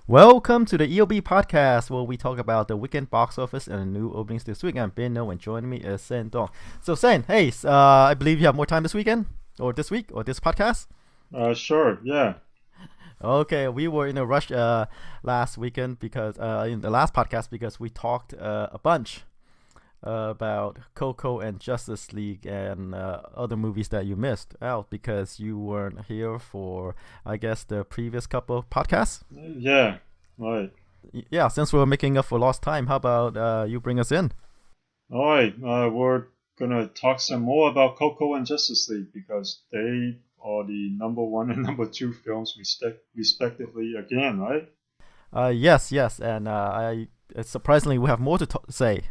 Welcome to the EOB Podcast, where we talk about the weekend box office and new openings this week. I'm Ben No, and joining me is Sen Dong. So Sen, hey, I believe you have more time this weekend, or this week, or this podcast. Sure, yeah. Okay, we were in a rush last weekend because in the last podcast because we talked a bunch about Coco and Justice League and other movies that you missed out because you weren't here for, I guess, the previous couple of podcasts. Yeah, right. Yeah, since we're making up for lost time, how about you bring us in? All right, we're gonna talk some more about Coco and Justice League because they are the number one and number two films respectively again, right? Yes, and I surprisingly we have more to say.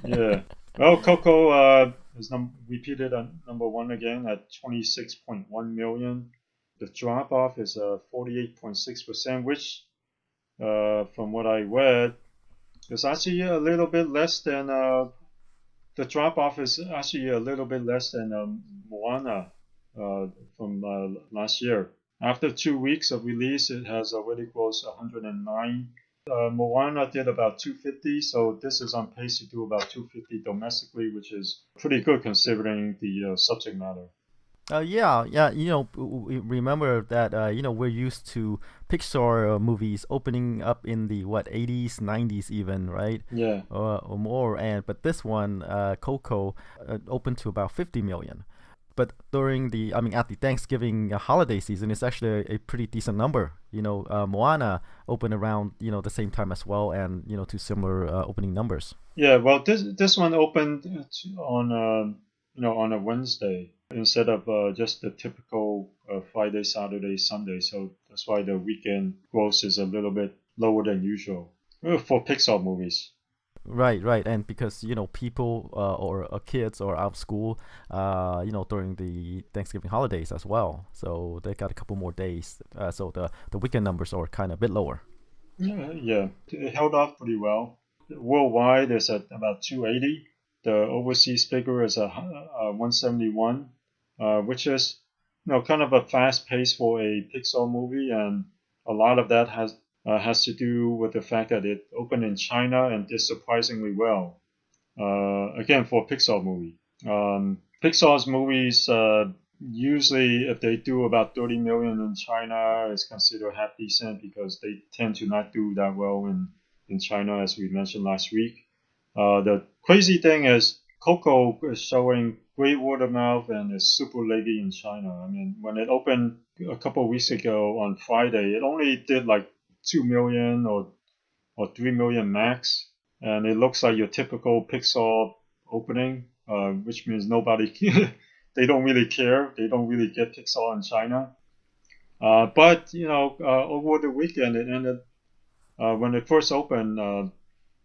Yeah. Well, Coco is repeated at number one again at 26.1 million. The drop off is 48.6%, which, from what I read, is actually a little bit less than the drop off is actually a little bit less than Moana from last year. After 2 weeks of release, it has already grossed 109. Moana did about 250, so this is on pace to do about 250 domestically, which is pretty good considering the subject matter. Yeah. We remember that. We're used to Pixar movies opening up in the 80s, 90s, even, right? Yeah. Or more. But this one, Coco, opened to about 50 million. But at the Thanksgiving holiday season, it's actually a pretty decent number. Moana opened around the same time as well, and to similar opening numbers. Yeah. Well, this one opened on on a Wednesday instead of just the typical Friday, Saturday, Sunday. So that's why the weekend gross is a little bit lower than usual for Pixar movies. Right, and because people or kids are out of school, during the Thanksgiving holidays as well, so they got a couple more days. So the weekend numbers are kind of a bit lower. Yeah, it held off pretty well. Worldwide is at about 280. The overseas figure is 171, which is kind of a fast pace for a Pixar movie, and a lot of that has to do with the fact that it opened in China and did surprisingly well. Again, for a Pixar movie. Pixar's movies usually, if they do about 30 million in China, is considered half decent because they tend to not do that well in China, as we mentioned last week. The crazy thing is Coco is showing great word of mouth and is super leggy in China. I mean, when it opened a couple of weeks ago on Friday, it only did like 2 million or 3 million max, and it looks like your typical Pixar opening, which means nobody they don't really care. They don't really get Pixar in China. But over the weekend, it ended when it first opened.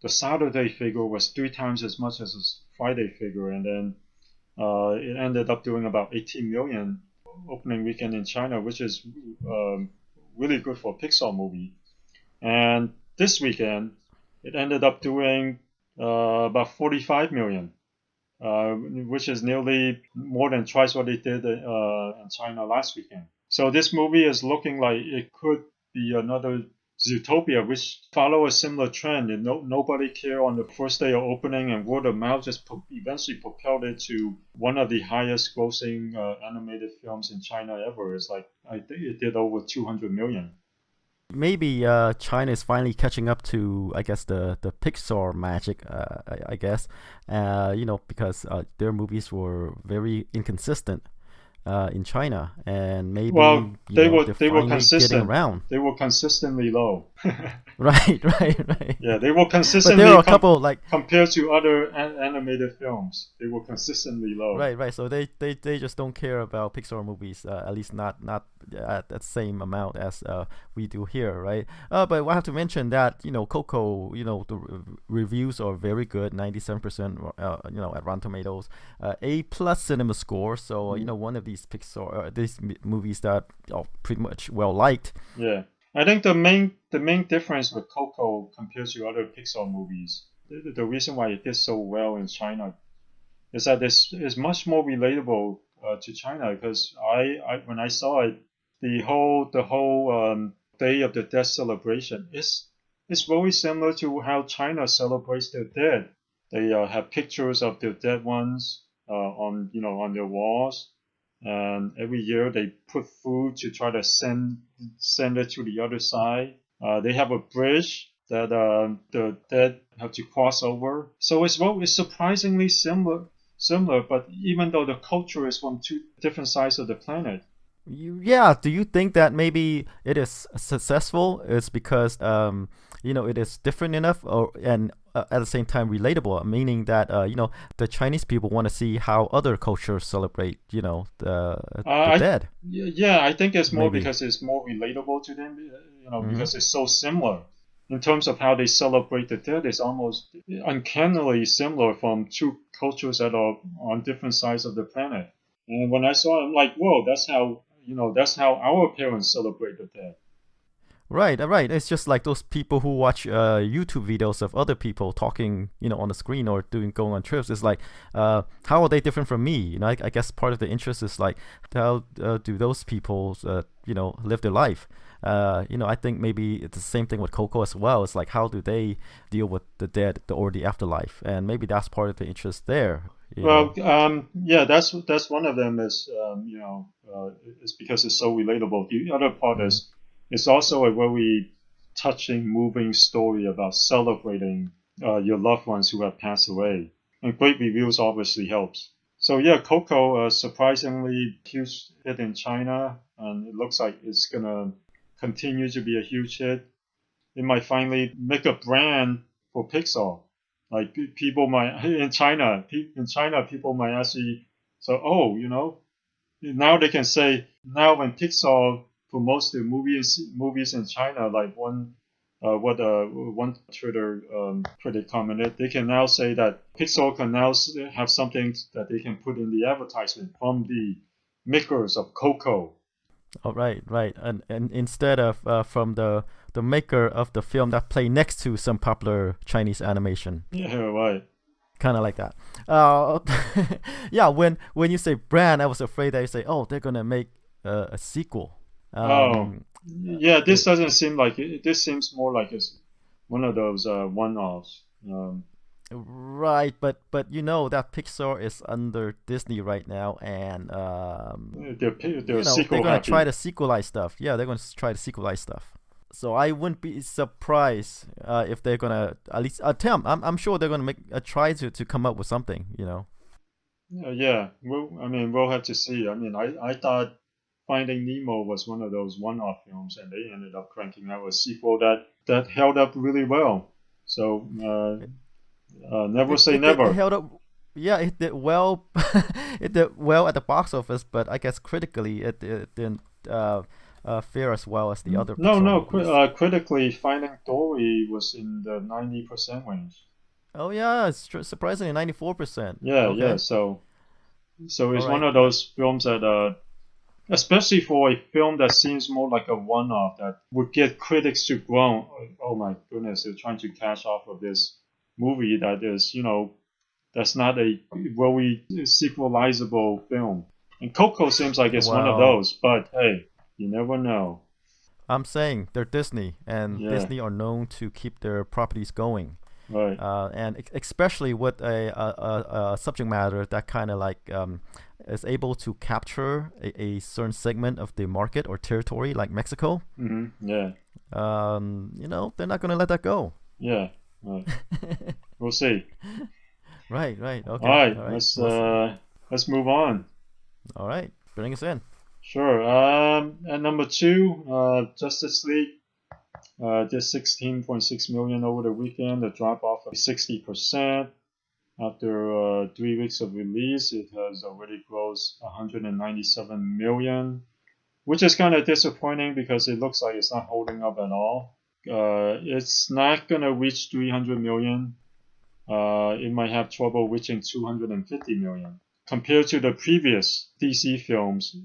The Saturday figure was 3 times as much as the Friday figure, and then it ended up doing about 18 million opening weekend in China, which is really good for a Pixar movie. And this weekend, it ended up doing about 45 million, which is nearly more than twice what it did in China last weekend. So this movie is looking like it could be another Zootopia, which follow a similar trend. And nobody cared on the first day of opening, and word of mouth just eventually propelled it to one of the highest grossing animated films in China ever. It's like I think it did over 200 million. Maybe China is finally catching up to, I guess, the Pixar magic. I guess, because their movies were very inconsistent in China, and maybe Well, they're they were finally getting consistent. around. They were consistently low. Right. Yeah, they were But there consistently are a couple like compared to other animated films. They were consistently low. right. So they just don't care about Pixar movies, at least not at that same amount as we do here, right? But I have to mention that Coco, the reviews are very good, 97%, at Rotten Tomatoes, A plus cinema score. So one of these Pixar these movies that are pretty much well liked. Yeah, I think the main difference with Coco compared to other Pixar movies, the reason why it did so well in China is that this is much more relatable to China because I when I saw it, the whole Day of the Dead celebration. It's very similar to how China celebrates their dead. They have pictures of their dead ones on their walls, and every year they put food to try to send it to the other side. They have a bridge that the dead have to cross over. So it's surprisingly similar. But even though the culture is from two different sides of the planet. Yeah, do you think that maybe it is successful? It's because it is different enough, and at the same time relatable, meaning that the Chinese people want to see how other cultures celebrate the dead. Yeah, I think it's more Maybe. because it's more relatable to them, Mhm. because it's so similar. In terms of how they celebrate the dead, it's almost uncannily similar from two cultures that are on different sides of the planet. And when I saw it, I'm like, whoa, that's how our parents celebrate the dead. Right, right. It's just like those people who watch YouTube videos of other people talking, on the screen or going on trips. It's like, how are they different from me? I guess part of the interest is like, how do those people, live their life? I think maybe it's the same thing with Coco as well. It's like, how do they deal with the dead or the afterlife? And maybe that's part of the interest there. Well, yeah, that's one of them is, it's because it's so relatable. The other part Mhm. is it's also a very touching, moving story about celebrating your loved ones who have passed away. And great reviews obviously helps. So yeah, Coco, surprisingly huge hit in China, and it looks like it's gonna continue to be a huge hit. It might finally make a brand for Pixar. Like people might in China, people might actually say, oh, now they can say now when Pixar promotes their movies in China, like one Twitter critic commented, they can now say that Pixar can now have something that they can put in the advertisement from the makers of Coco. Oh, right, right. And instead of from the maker of the film that play next to some popular Chinese animation. Yeah, right. Kind of like that. Uh, yeah. When you say brand, I was afraid that you say, oh, they're gonna make a sequel. Oh, Um, yeah. This it, doesn't seem like it. This seems more like it's one of those one-offs. right, but that Pixar is under Disney right now, and They're they're sequel gonna try happy. to sequelize stuff. Yeah, they're gonna try to sequelize stuff. So I wouldn't be surprised if they're gonna at least attempt. I'm sure they're gonna make a try to come up with something. Yeah. I mean, we'll have to see. I mean, I thought Finding Nemo was one of those one-off films, and they ended up cranking out a sequel that held up really well. So never say It never. held up. Yeah, it did well. It did well at the box office, but I guess critically it didn't fare as well as the other No, Pixar no. movies. Critically, Finding Dory was in the 90% range. Oh yeah, it's surprisingly 94%. Yeah, yeah. Okay, So all it's one right. of those films that especially for a film that seems more like a one-off that would get critics to groan, oh my goodness, they're trying to cash off of this movie that is, that's not a very sequelizable film. And Coco seems like it's one of Well, those, but hey, you never know. I'm saying they're Disney, and Yeah, Disney are known to keep their properties going. right. And especially with a subject matter that kind of like is able to capture a certain segment of the market or territory, like Mexico. Yeah, They're not gonna let that go. yeah, right. We'll see. Right, right, All okay, right, all right. We'll see. let's move on. All right, bring us in. Sure. At number two, Justice League did 16.6 million over the weekend, a drop off of 60%. After 3 weeks of release, it has already grossed 197 million, which is kind of disappointing because it looks like it's not holding up at all. It's not gonna reach 300 million. It might have trouble reaching 250 million. Compared to the previous DC films,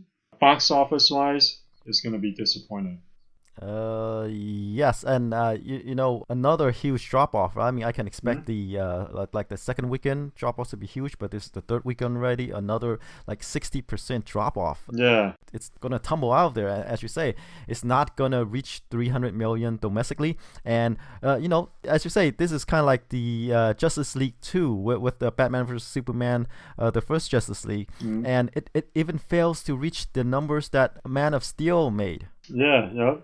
box office wise, it's gonna be disappointing. Yes, and you know, another huge drop off. I mean, I can expect the like the second weekend drop off to be huge, but this is the third weekend already. Another like 60% drop off. Yeah. It's gonna tumble out of there, as you say. It's not gonna reach 300 million domestically, and you know, as you say, this is kind of like the Justice League 2 with the Batman vs Superman, the first Justice League, and it even fails to reach the numbers that Man of Steel made. Yeah. Yeah.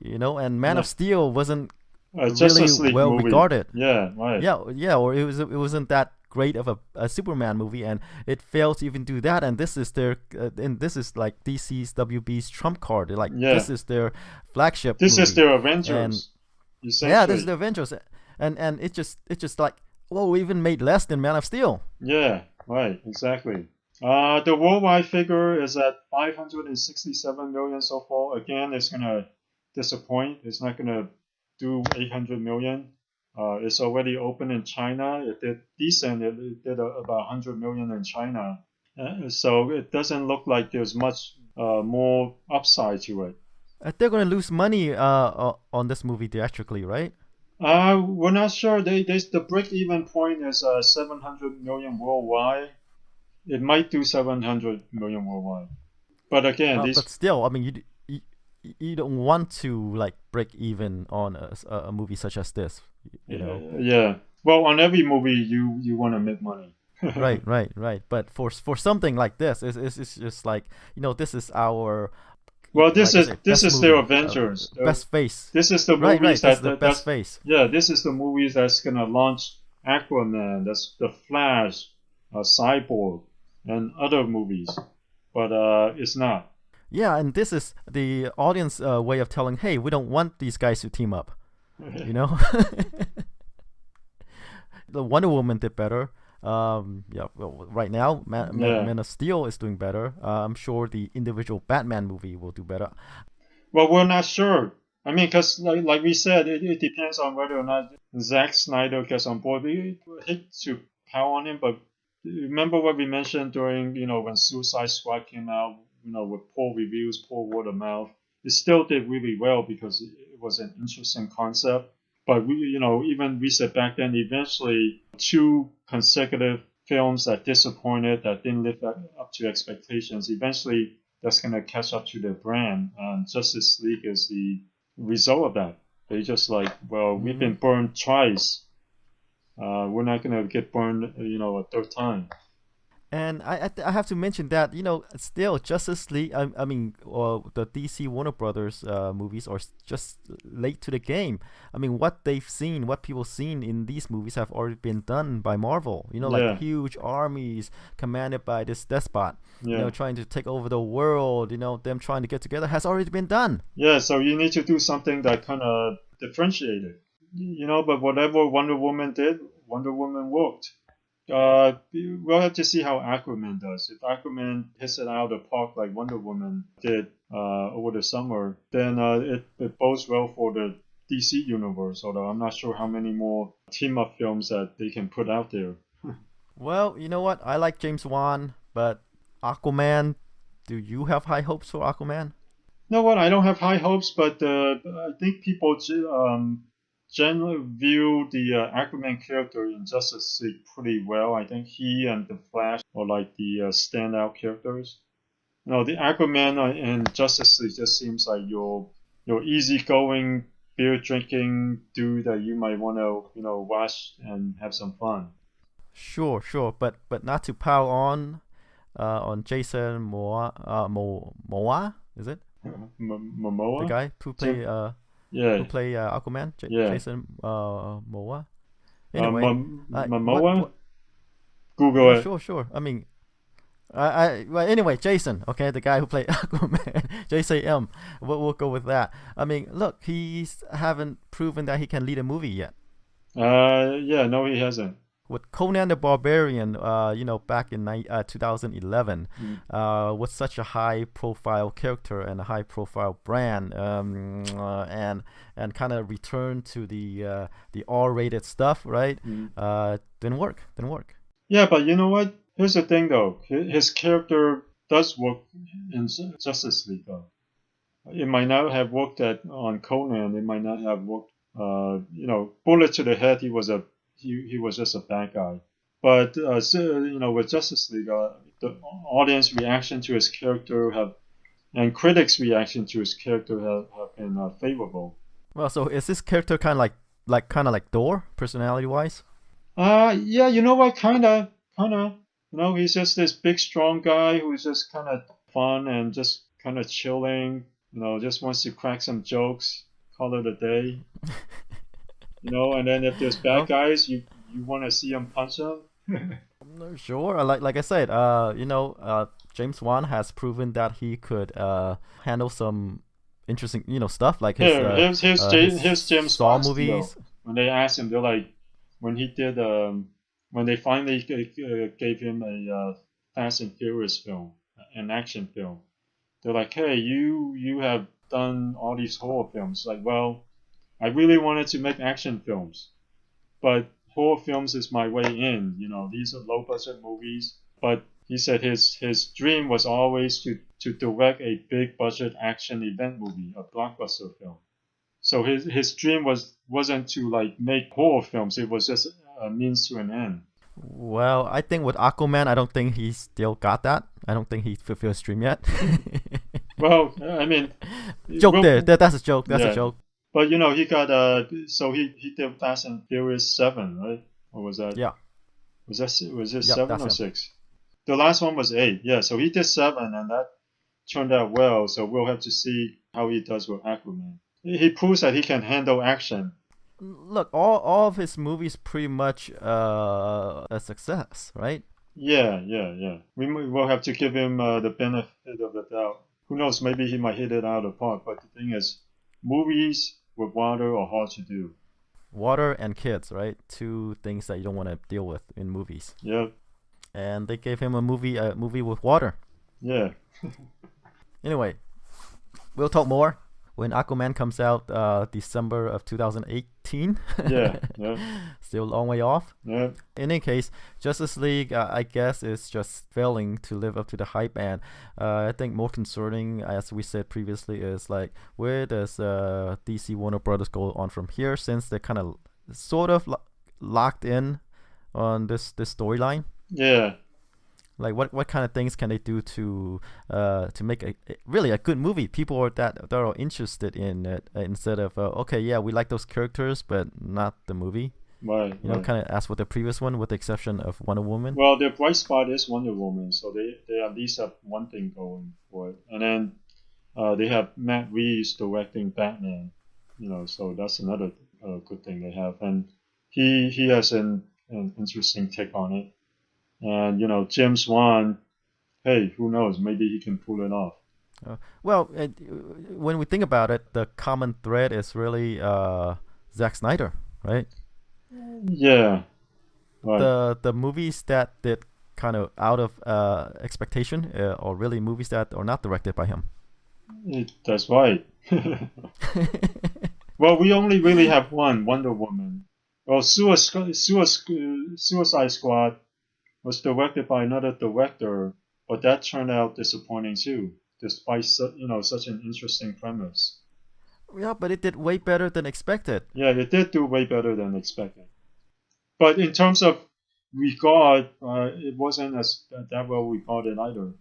You know, and Man of Steel wasn't Justice really League well movie. regarded. Yeah. Right. Yeah, or it wasn't that great of a Superman movie, and it failed to even do that. And this is their and this is like DC's WB's trump card. Like this is their flagship. This movie. is their Avengers. Yeah, this is the Avengers, and it just like, well, we even made less than Man of Steel. Yeah. Right. Exactly. The worldwide figure is at 567 million so far. Again, it's gonna disappoint. It's not gonna do 800 million. It's already open in China. It did decent. It did about 100 million in China. So it doesn't look like there's much more upside to it. They're gonna lose money on this movie theatrically, right? We're not sure. The break-even point is 700 million worldwide. It might do 700 million worldwide. But again, but still, I mean, you don't want to like break even on a movie such as this, you know. Yeah. Well, on every movie you want to make money. right. But for something like this, it's just like, you know, this is our. Well, this like is their Avengers. Best face. This is the movies that's the best face. Yeah, this is the movies that's gonna launch Aquaman. That's the Flash, Cyborg, and other movies. But it's not. Yeah, and this is the audience way of telling, hey, we don't want these guys to team up. You know? The Wonder Woman did better. Yeah, well, right now, Man of Steel is doing better. I'm sure the individual Batman movie will do better. Well, we're not sure. I mean, because like we said, it depends on whether or not Zack Snyder gets on board. We hate to power on him, but remember what we mentioned during, you know, when Suicide Squad came out, you know, with poor reviews, poor word of mouth. It still did really well because it was an interesting concept. But even we said back then, eventually 2 consecutive films that disappointed, that didn't live up to expectations, eventually that's going to catch up to their brand. And Justice League is the result of that. They just like, well, we've been burned twice. We're not going to get burned, a third time. And I have to mention that, you know, still Justice League, I mean, the DC Warner Brothers movies are just late to the game. I mean, what people seen in these movies have already been done by Marvel. You know, like huge armies commanded by this despot, you know, trying to take over the world, you know, them trying to get together has already been done. Yeah, so you need to do something that kind of differentiated. You know, but whatever Wonder Woman did, Wonder Woman worked. We'll have to see how Aquaman does. If Aquaman hits it out of the park like Wonder Woman did over the summer, then it bodes well for the DC universe. Although I'm not sure how many more team-up films that they can put out there. Well, you know what? I like James Wan, but Aquaman, do you have high hopes for Aquaman? You know what? I don't have high hopes, but I think people generally view the Aquaman character in Justice League pretty well. I think he and the Flash are like the standout characters. You know, the Aquaman in Justice League just seems like your easygoing, beer drinking dude that you might want to watch and have some fun. Sure, but not to pile on Jason Momoa, is it? Momoa, the guy who play who play Aquaman, Jason Momoa. Anyway, Momoa. Google it. Sure. I mean, well, anyway, Jason. Okay, the guy who played Aquaman, JCM. We'll go with that. I mean, look, he's haven't proven that he can lead a movie yet. No, he hasn't. With Conan the Barbarian, back in 2011, was such a high-profile character and a high-profile brand, and kind of returned to the R-rated stuff, right? Didn't work. Yeah, but you know what? Here's the thing, though. His character does work in Justice League, though. It might not have worked on Conan. It might not have worked. Bullet to the head. He was just a bad guy. But with Justice League, the audience reaction to his character and critics' reaction to his character have been favorable. Well, so is this character kind of like Thor, personality-wise? Yeah, you know what? Kind of. He's just this big, strong guy who's just kind of fun and just kind of chilling. Just wants to crack some jokes, call it a day. And then if there's bad guys, you want to see them punch them. I'm not sure. Like I said, James Wan has proven that he could handle some interesting, stuff like his here's James Saw Wan movies. When they asked him, they're like, when he did, when they finally gave him a Fast and Furious film, an action film, they're like, hey, you have done all these horror films. Like, well, I really wanted to make action films, but horror films is my way in. These are low budget movies. But he said his dream was always to direct a big budget action event movie, a blockbuster film. So his dream wasn't to like make horror films. It was just a means to an end. Well, I think with Aquaman, I don't think he still got that. I don't think he fulfilled his dream yet. Well, I mean, joke there. That's a joke. That's a joke. But he got so he did Fast and Furious 7, right? Or was that? Yeah. Was it 7 or 6? The last one was 8. Yeah, so he did 7, and that turned out well. So we'll have to see how he does with Aquaman. He proves that he can handle action. Look, all of his movies pretty much a success, right? Yeah. We will have to give him the benefit of the doubt. Who knows? Maybe he might hit it out of the park. But the thing is, movies with water are hard to do. Water and kids, right? Two things that you don't want to deal with in movies. Yep. And they gave him a movie with water. Yeah. Anyway, we'll talk more when Aquaman comes out December of 2018. Yeah. Still a long way off. Yeah. In any case, Justice League, I guess, is just failing to live up to the hype. And I think more concerning, as we said previously, is like, where does DC Warner Brothers go on from here, since they're kind of sort of locked in on this storyline? Yeah. Like what kind of things can they do to make a really a good movie? People that are interested in it, instead of okay, yeah, we like those characters, but not the movie. Right. Kind of as with the previous one, with the exception of Wonder Woman. Well, their bright spot is Wonder Woman, so they at least have one thing going for it, and then they have Matt Reeves directing Batman. So that's another good thing they have, and he has an interesting take on it. And James Wan, hey, who knows? Maybe he can pull it off. Well, when we think about it, the common thread is really Zack Snyder, right? Yeah. Right. The movies that did kind of out of expectation, or really movies that are not directed by him. That's right. Well, we only really have one, Wonder Woman. Well, Suicide Squad was directed by another director, but that turned out disappointing too, despite such an interesting premise. Yeah, but it did way better than expected. Yeah, it did do way better than expected. But in terms of regard, it wasn't as that well regarded either.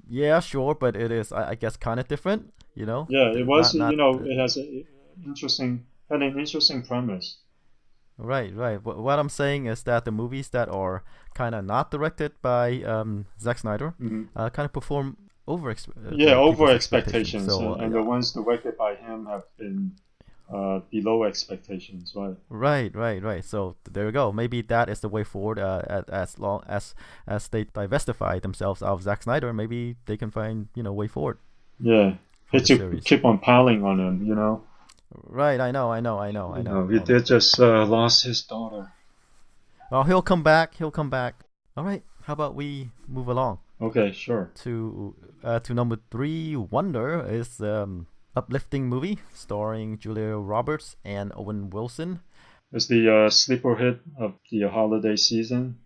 Yeah, sure, but it is, I guess, kind of different. Yeah, it was. It has an interesting premise. Right. What I'm saying is that the movies that are kind of not directed by Zack Snyder kind of perform over expectations. So, and the ones directed by him have been below expectations, right? Right. So there you go. Maybe that is the way forward. As long as they diversify themselves out of Zack Snyder, maybe they can find way forward. Yeah, hate to keep on piling on him, Right, I know. He did just lost his daughter. Well, he'll come back. All right, how about we move along? Okay, sure. To number 3, Wonder is uplifting movie starring Julia Roberts and Owen Wilson. It's the sleeper hit of the holiday season.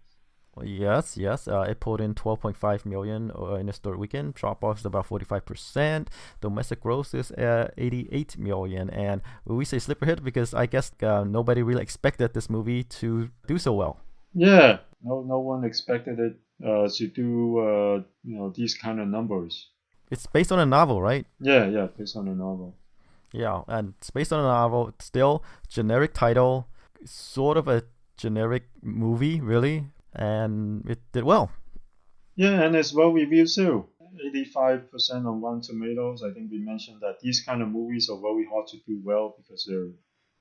Yes, yes. It pulled in 12.5 million in its third weekend. Drop off is about 45%. Domestic gross is 88 million. And we say sleeper hit because I guess nobody really expected this movie to do so well. Yeah, no one expected it to do these kind of numbers. It's based on a novel, right? Yeah, based on a novel. Yeah, and it's based on a novel. It's still generic title, sort of a generic movie, really, and it did well. Yeah, and it's well reviewed too. 85% on Rotten Tomatoes. I think we mentioned that these kind of movies are very hard to do well because they're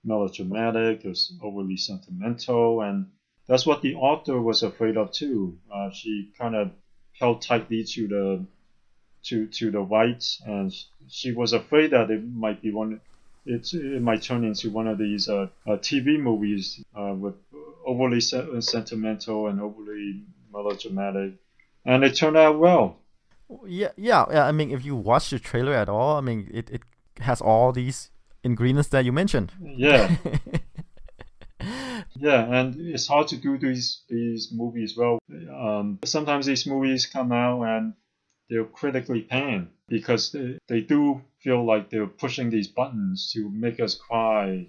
melodramatic, they're overly sentimental, and that's what the author was afraid of too. She kind of held tightly to the rights, and she was afraid that it might be it might turn into one of these TV movies with overly sentimental and overly melodramatic, and it turned out well. Yeah. I mean, if you watch the trailer at all, I mean, it has all these ingredients that you mentioned. Yeah, yeah, and it's hard to do these movies well. Sometimes these movies come out and they're critically panned because they do feel like they're pushing these buttons to make us cry,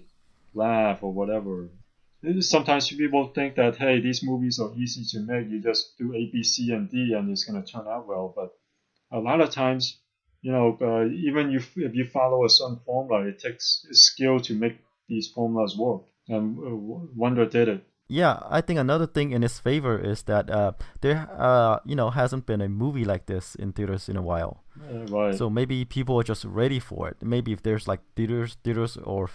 laugh, or whatever. Sometimes people think that, hey, these movies are easy to make. You just do A, B, C, and D, and it's going to turn out well. But a lot of times, even if you follow a certain formula, it takes skill to make these formulas work. And Wonder did it. Yeah, I think another thing in its favor is that there hasn't been a movie like this in theaters in a while. Right. So maybe people are just ready for it. Maybe if there's like theaters or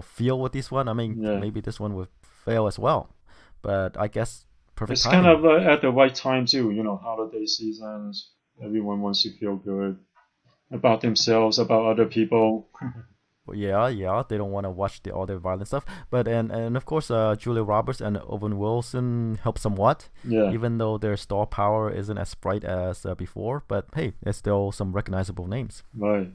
feel with this one, I mean, Yeah. maybe this one would fail as well. But I guess perfect It's timing. kind of at the right time too. Holiday seasons. Everyone wants to feel good about themselves, about other people. Yeah, they don't want to watch all the violent stuff. But and of course, Julia Roberts and Owen Wilson help somewhat, Yeah. even though their star power isn't as bright as before. But hey, there's still some recognizable names. Right.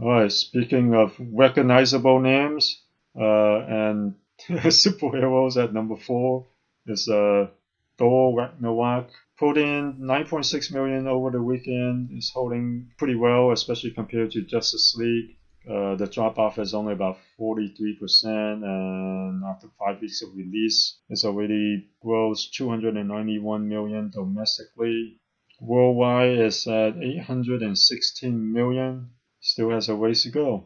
All right. Speaking of recognizable names and superheroes, at number 4 is Thor Ragnarok. Put in 9.6 million over the weekend. It's holding pretty well, especially compared to Justice League. The drop off is only about 43%, and after 5 weeks of release, it's already grossed 291 million domestically. Worldwide, it's at 816 million. Still has a ways to go.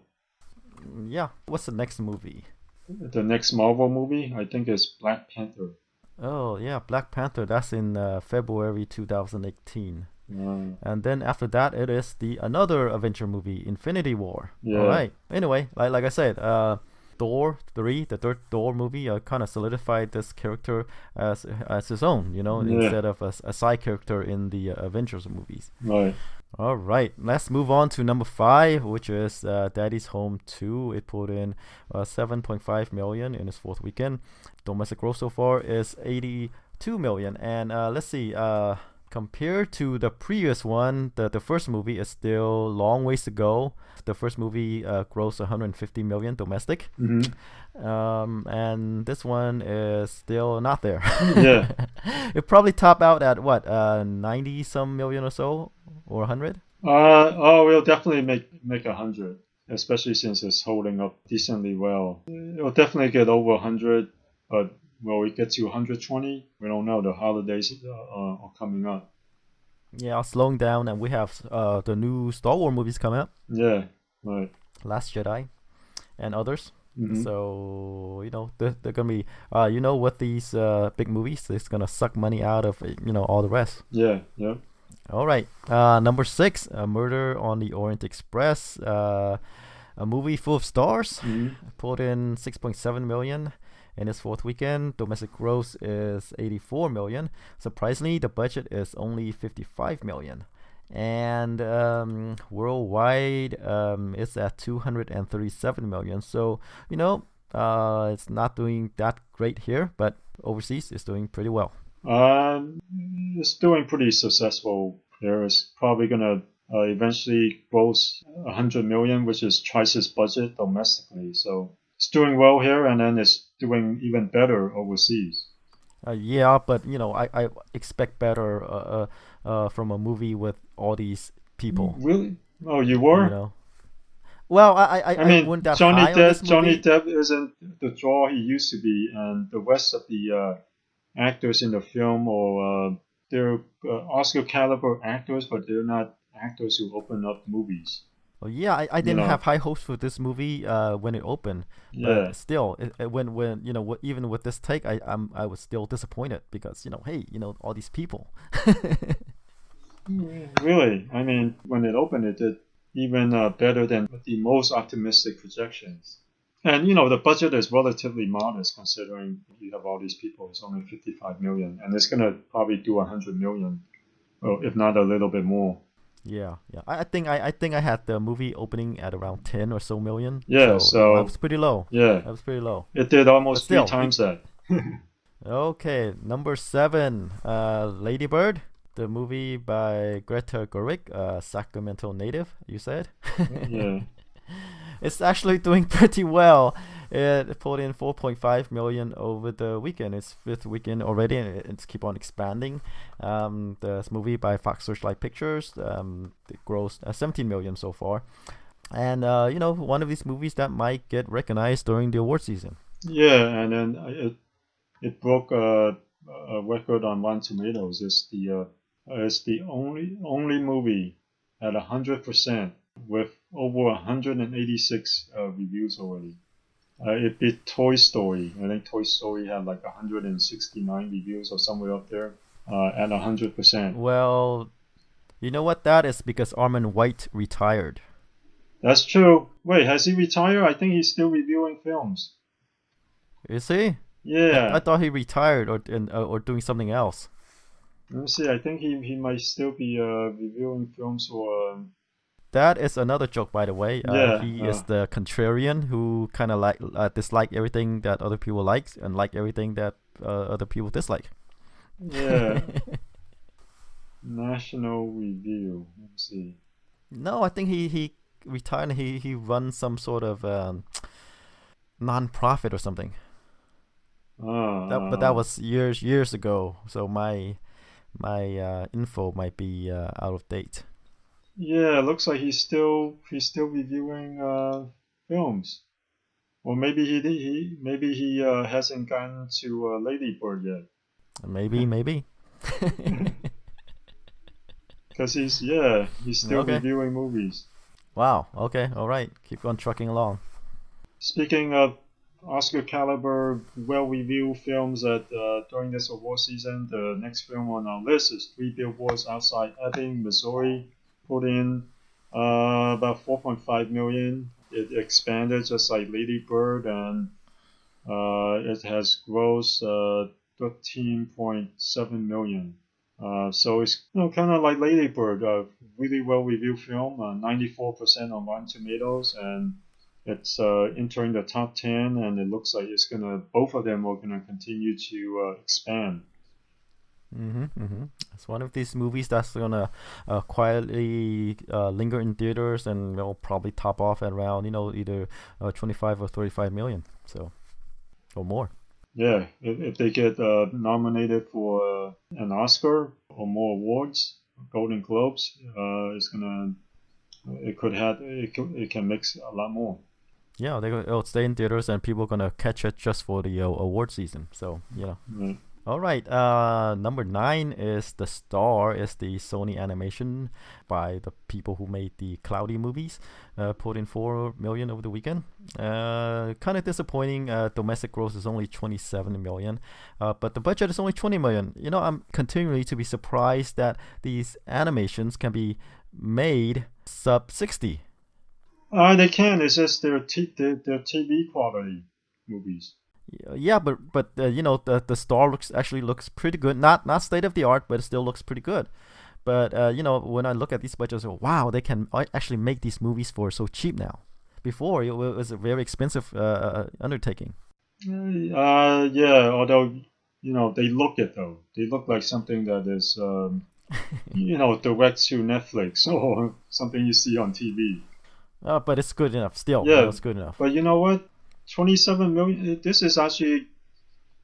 Yeah. What's the next movie? The next Marvel movie, I think, is Black Panther. Oh yeah, Black Panther. That's in February 2018. And then after that, it is another Avenger movie, Infinity War. Yeah. All right. Anyway, like I said, Thor 3, the third Thor movie, kind of solidified this character as his own, Yeah. instead of a side character in the Avengers movies. Right. All right, let's move on to number 5, which is Daddy's Home 2. It pulled in 7.5 million in its fourth weekend. Domestic gross so far is 82 million. And let's see, compared to the previous one, the first movie is still a long ways to go. The first movie grossed 150 million domestic. Mm-hmm. And this one is still not there. Yeah. It probably top out at what, 90 some million or so, or 100? We'll definitely make 100, especially since it's holding up decently well. It'll definitely get over 100, but will it get to 120? We don't know. The holidays are coming up. Yeah, slowing down, and we have the new Star Wars movies coming up. Yeah, right. Last Jedi and others. Mm-hmm. So they're gonna be with these big movies, it's gonna suck money out of all the rest. Yeah. All right, number 6, Murder on the Orient Express, a movie full of stars. Mm-hmm. Pulled in 6.7 million in its fourth weekend. Domestic gross is 84 million. Surprisingly, the budget is only 55 million. And worldwide, it's at 237 million. So, it's not doing that great here, but overseas it's doing pretty well. It's doing pretty successful here. It's probably gonna eventually gross 100 million, which is twice its budget domestically. So it's doing well here, and then it's doing even better overseas. Yeah, but I expect better from a movie with all these people. Really? Oh, you You were? know. Well, I I mean, went that high on this Johnny movie. Depp isn't the draw he used to be, and the rest of the actors in the film, or they're Oscar caliber actors, but they're not actors who open up movies. Well, yeah, I You didn't know? have high hopes for this movie when it opened, Yeah. but still, when even with this take, I was still disappointed because hey, all these people. Really? I mean, when it opened, it did even better than the most optimistic projections. And the budget is relatively modest considering you have all these people. It's only 55 million, and it's gonna probably do 100 million, or if not a little bit more. Yeah, yeah. I think I had the movie opening at around 10 or so million. Yeah. So, I So was pretty low. yeah, I was pretty low. it did But almost three still, times that. okay, number 7, Lady Bird, the movie by Greta Gerwig, Sacramento native, you said? Yeah. It's actually doing pretty well. It pulled in 4.5 million over the weekend. It's 5th weekend already, and it's keep on expanding. This movie by Fox Searchlight Pictures, it grossed 17 million so far, and one of these movies that might get recognized during the award season. Yeah, and then it broke a record on Rotten Tomatoes. It's the only movie at 100% with over 186 reviews already. It beat Toy Story. I think Toy Story had like 169 reviews or somewhere up there at 100%. Well, you know what that is because Armand White retired. That's true. Wait, has he retired? I think he's still reviewing films. Is he? I Yeah. thought he retired or doing something else. Let me see. I think he might still be reviewing films for. That is another joke, by the way. Yeah. He is the contrarian who kind of dislike everything that other people like and like everything that other people dislike. Yeah. National Review. Let me see. No, I think he retired. He runs some sort of non-profit or something. But that Uh, was years ago. So my info might be out of date. yeah, looks like he's still reviewing films. Or maybe he hasn't gotten to Lady Bird yet. Maybe. Because he's still Okay. reviewing movies. Wow. Okay. All right. Keep on trucking along. Speaking of Oscar caliber, well-reviewed films that during this award season, the next film on our list is Three Billboards Outside Ebbing, Missouri, put in about 4.5 million. It expanded just like Lady Bird, and it has grossed 13.7 million. So it's kind of like Lady Bird, a really well-reviewed film, 94% on Rotten Tomatoes, and it's entering the top 10, and it looks like both of them are gonna continue to expand. It's one of these movies that's gonna quietly linger in theaters and probably top off at around either 25 or 35 million. So or more. Yeah, if they get nominated for an Oscar or more awards, Golden Globes, it can mix a lot more. Yeah, it'll stay in theaters and people are gonna catch it just for the award season. So Right. All right. Number 9 is The Star. Is the Sony animation by the people who made the Cloudy movies. Put in 4 million over the weekend. Kind of disappointing. Domestic gross is only 27 million, but the budget is only 20 million. I'm continually to be surprised that these animations can be made sub 60. They can. It's just their TV quality movies. Yeah, but the Star looks pretty good. Not state of the art, but it still looks pretty good. But when I look at these budgets, wow, they can actually make these movies for so cheap now. Before it was a very expensive undertaking. Yeah. Although they look it though. They look like something that is direct to Netflix or something you see on TV. But it's good enough. Still, Yeah, it's good enough. but you know what? 27 million. This is actually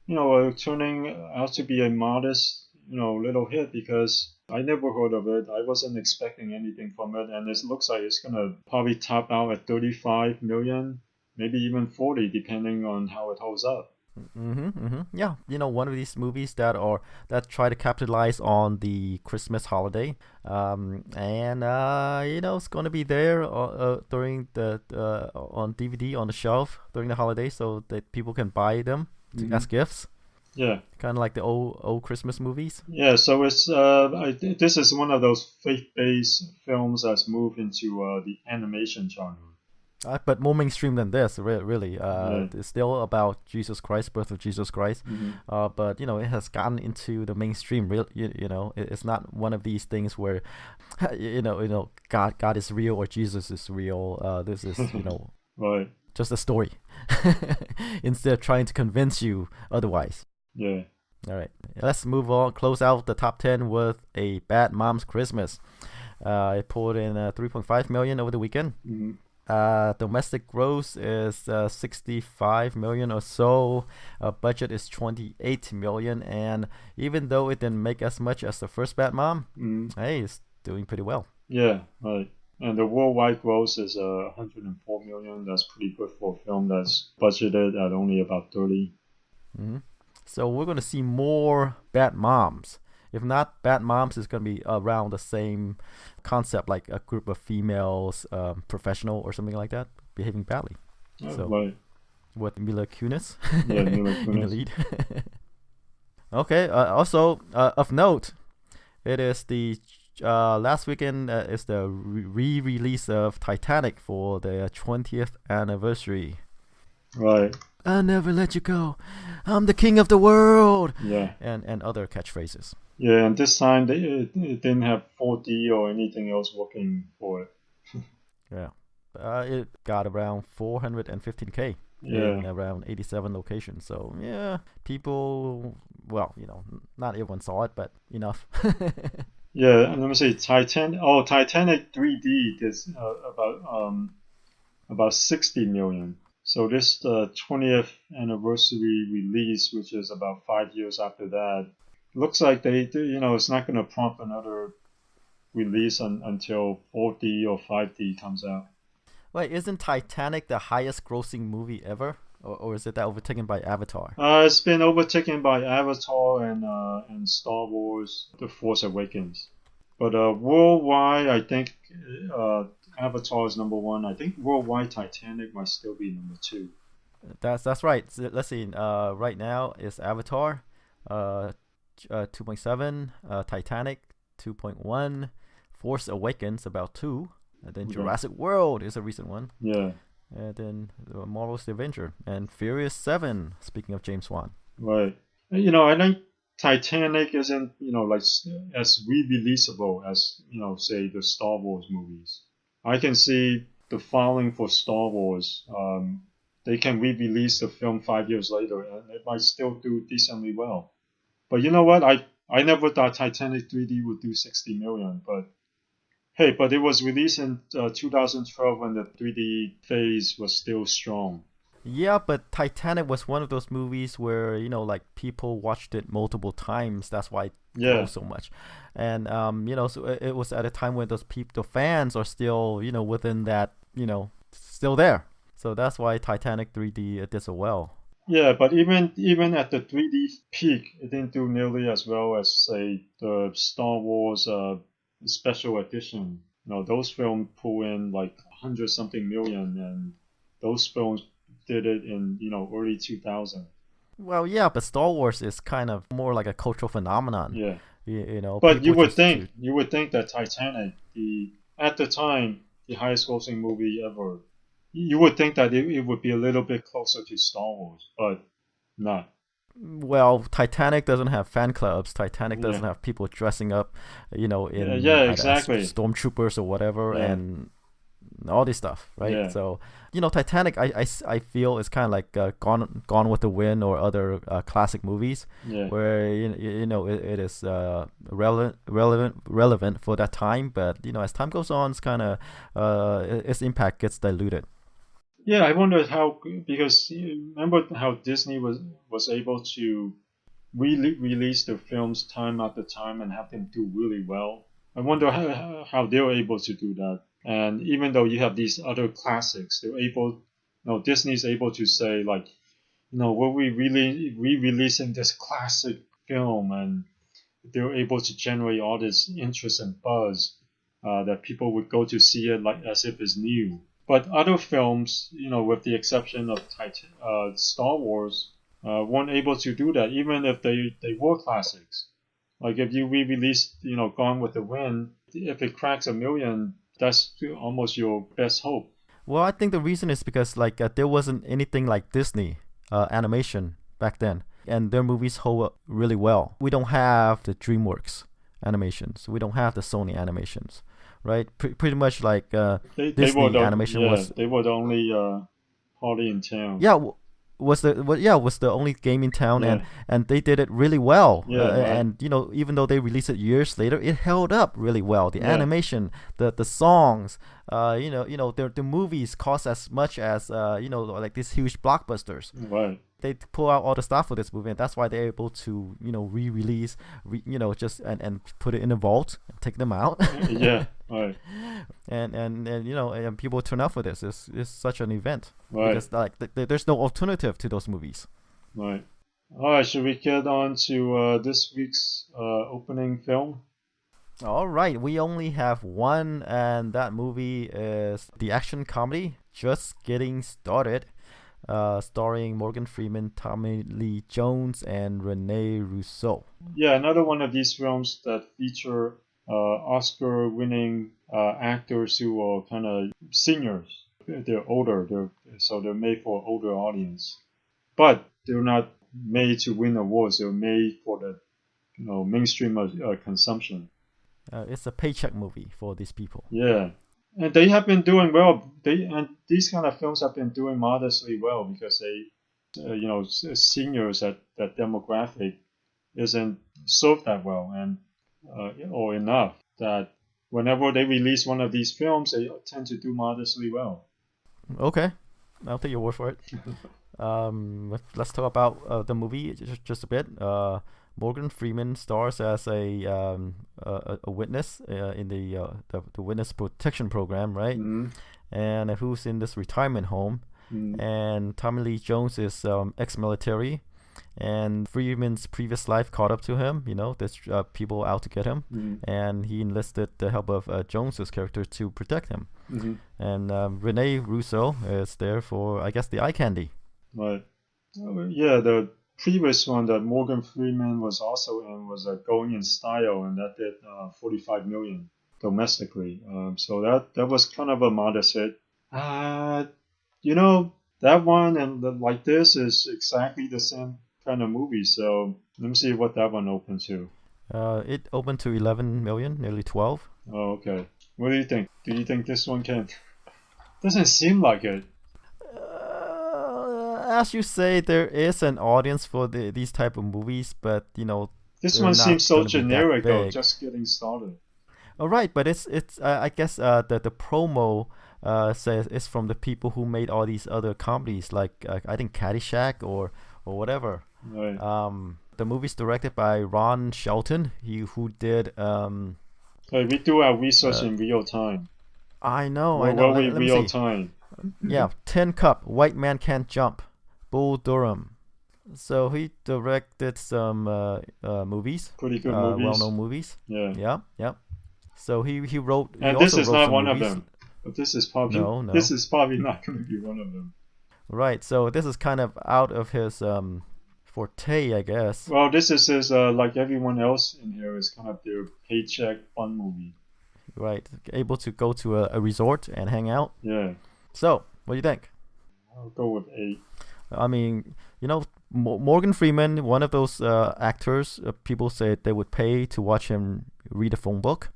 turning out to be a modest, little hit because I never heard of it. I wasn't expecting anything from it, and it looks like it's gonna probably top out at 35 million, maybe even 40, depending on how it holds up. Yeah, one of these movies that try to capitalize on the Christmas holiday, and it's gonna be there during the on DVD on the shelf during the holiday, so that people can buy them as gifts. Yeah. Kind of like the old Christmas movies. Yeah, so it's this is one of those faith-based films that's moved into the animation genre. But more mainstream than this, really. It's still about Jesus Christ, birth of Jesus Christ. But it has gotten into the mainstream. It's not one of these things where, God is real or Jesus is real. This is right. just a story. Instead of trying to convince you otherwise. Yeah. All right, let's move on. Close out the top 10 with A Bad Mom's Christmas. It pulled in 3.5 million over the weekend. Domestic gross is 65 million or so. Budget is 28 million, and even though it didn't make as much as the first Bad Mom, hey, it's doing pretty well. Yeah, right. And the worldwide gross is 104 million. That's pretty good for a film that's budgeted at only about 30. So we're going to see more Bad Moms. If not Bad Moms, it's going to be around the same concept, like a group of females, professional or something like that, behaving badly. Right. With Mila Kunis Yeah, Mila Kunis. in the lead. Okay. Also, of note, it is the last weekend is the re-release of Titanic for the 20th anniversary. Right. I'll never let you go. I'm the king of the world. Yeah. And other catchphrases. Yeah, and this time it didn't have 4D or anything else working for it. Yeah. It got around 415K. Yeah. In around 87 locations. So, yeah, people, well, not everyone saw it, but enough. Yeah, and let me see, Titanic 3D is about 60 million. So this the 20th anniversary release, which is about 5 years after that, looks like it's not going to prompt another release until 4D or 5D comes out. Wait, isn't Titanic the highest grossing movie ever? Or is it that overtaken by Avatar? It's been overtaken by Avatar and Star Wars: The Force Awakens. But worldwide, I think Avatar is number one. I think worldwide Titanic might still be number two. That's right. So let's see. Right now is Avatar, 2.7. Titanic, 2.1. Force Awakens about 2. And then Jurassic World is a recent one. Yeah. And then Marvel's The Avenger and Furious 7. Speaking of James Wan. Right. I think Titanic isn't like as re-releasable as say the Star Wars movies. I can see the following for Star Wars. They can re-release the film 5 years later and it might still do decently well. But you know what? I never thought Titanic 3D would do 60 million, but hey, but it was released in 2012 when the 3D phase was still strong. Yeah, but Titanic was one of those movies where like people watched it multiple times. That's why it grows so much, and so it was at a time when the fans are still within that still there. So that's why Titanic 3D did so well. Yeah, but even at the 3D peak, it didn't do nearly as well as say the Star Wars special edition. Those films pull in like 100-something million, and those films did it in early 2000. Well, yeah, but Star Wars is kind of more like a cultural phenomenon. Yeah. But you would think that Titanic, at the time the highest grossing movie ever, you would think that it would be a little bit closer to Star Wars, but not. Well, Titanic doesn't have fan clubs. Titanic doesn't have people dressing up, in exactly stormtroopers or whatever, and all this stuff, right? Yeah. So, Titanic, I feel is kind of like Gone with the Wind or other classic movies, where it is relevant for that time, but as time goes on, it's kind of its impact gets diluted. Yeah, I wonder how, because you remember how Disney was able to release their films time after time and have them do really well. I wonder how they're able to do that. And even though you have these other classics, they're able, Disney's able to say like, we're really re-releasing this classic film, and they're able to generate all this interest and buzz that people would go to see it like as if it's new. But other films, with the exception of Star Wars, weren't able to do that, even if they were classics. Like if you re-release, Gone with the Wind, if it cracks 1 million, that's almost your best hope. Well, I think the reason is because like there wasn't anything like Disney animation back then, and their movies hold up really well. We don't have the DreamWorks animations. We don't have the Sony animations, right? Pretty much like Disney animation was. They were the only party in town. Yeah. Was the only game in town, Yeah. and they did it really well. Yeah, right. And even though they released it years later, it held up really well. The Yeah. animation, the songs, the movies cost as much as like these huge blockbusters. Right. They pull out all the stuff for this movie, and that's why they're able to re-release, just and put it in a vault and take them out. Yeah. Right. And people turn out for this. It's such an event. Right. Because like there's no alternative to those movies. Right. All right. Should we get on to this week's opening film? All right, we only have one, and that movie is the action comedy Just Getting Started, starring Morgan Freeman, Tommy Lee Jones, and Rene Russo. Yeah, another one of these films that feature Oscar-winning actors who are kind of seniors. They're older, so they're made for older audience. But they're not made to win awards. They're made for the mainstream consumption. It's a paycheck movie for these people. Yeah, and they have been doing well. And these kind of films have been doing modestly well because they, seniors that demographic isn't served that well and or enough that whenever they release one of these films, they tend to do modestly well. Okay, I'll take your word for it. Let's talk about the movie just a bit. Morgan Freeman stars as a witness in the witness protection program, right? Mm-hmm. And who's in this retirement home. Mm-hmm. And Tommy Lee Jones is ex-military, and Freeman's previous life caught up to him. There's people out to get him, Mm-hmm. and he enlisted the help of Jones's character to protect him. Mm-hmm. And Rene Russo is there for, I guess, the eye candy. Right. Yeah, the previous one that Morgan Freeman was also in was Going in Style, and that did 45 million domestically. So that was kind of a modest hit. That one and like this is exactly the same kind of movie. So let me see what that one opened to. It opened to 11 million, nearly 12. Oh, okay. What do you think? Do you think this one can? Doesn't seem like it. As you say, there is an audience for these type of movies, but this they're one not seems so gonna be that generic though. big. Just getting started. All right, but it's I guess the promo says it's from the people who made all these other comedies, like I think Caddyshack or whatever. Right. The movie's directed by Ron Shelton, who did Hey, we do our research in real time. I know. Well, we Let me real see. time. Yeah, Tin Cup, White Man Can't Jump, Bull Durham. So he directed some movies, Pretty good movies. well-known movies. Yeah. Yeah. So he wrote. And he this also is wrote not some one of movies. them. But this is probably No. This is probably not going to be one of them. Right. So this is kind of out of his forte, I guess. Well, this is his like everyone else in here is kind of their paycheck fun movie. Right. Able to go to a resort and hang out. Yeah. So what do you think? I'll go with 8. I mean, Morgan Freeman, one of those actors, people said they would pay to watch him read a phone book.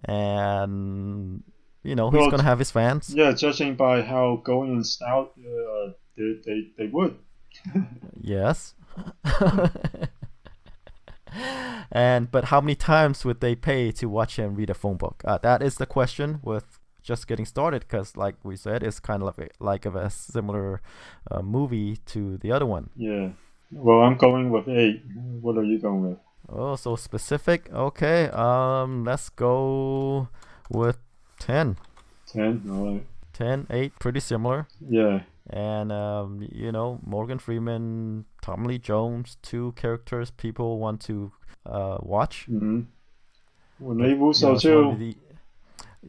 And, he's going to have his fans. Yeah, judging by how Going in Style, they would. Yes. But how many times would they pay to watch him read a phone book? That is the question with just getting started because, like we said, it's kind of like a similar movie to the other one. Yeah. Well, I'm going with 8. What are you going with? Oh, so specific. Okay. Let's go with 10. 10. All right. 10, 8, pretty similar. Yeah. And Morgan Freeman, Tommy Lee Jones, 2 characters people want to watch. Mm-hmm.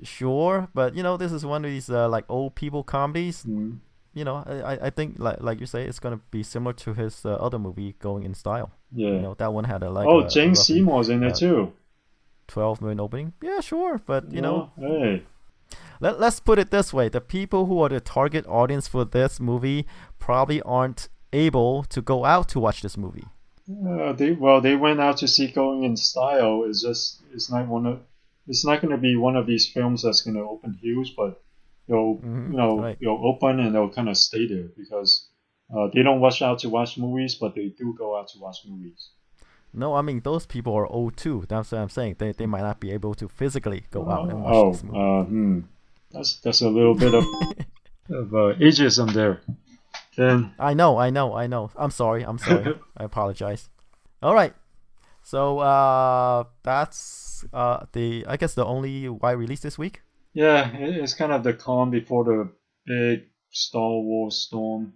Sure, but this is one of these like old people comedies. Mm-hmm. I think like you say, it's gonna be similar to his other movie, Going in Style. Yeah. That one had James Seymour's in it too. 12 million opening. Yeah, sure, but Hey. Let's put it this way: the people who are the target audience for this movie probably aren't able to go out to watch this movie. They went out to see Going in Style. It's not going to be one of these films that's going to open huge, but they'll open and they'll kind of stay there because they don't rush out to watch movies, but they do go out to watch movies. No, I mean those people are old too. That's what I'm saying. They might not be able to physically go out and watch this movie. That's a little bit of ageism there. Then I know. I'm sorry. I apologize. All right. So that's I guess the only wide release this week. Yeah, it's kind of the calm before the big Star Wars storm.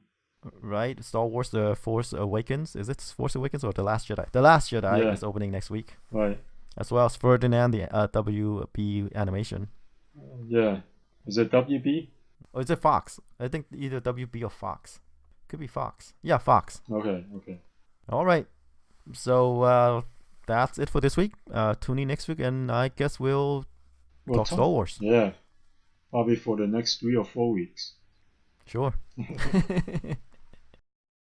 Right, Star Wars: The Force Awakens. Is it Force Awakens or The Last Jedi? The Last Jedi is opening next week. Right. As well as Ferdinand, the WB animation. Yeah. Is it WB? Or is it Fox? I think either WB or Fox. Could be Fox. Yeah, Fox. Okay. All right. So that's it for this week. Tune in next week, and I guess we'll talk Star Wars. Yeah. Probably for the next 3 or 4 weeks. Sure.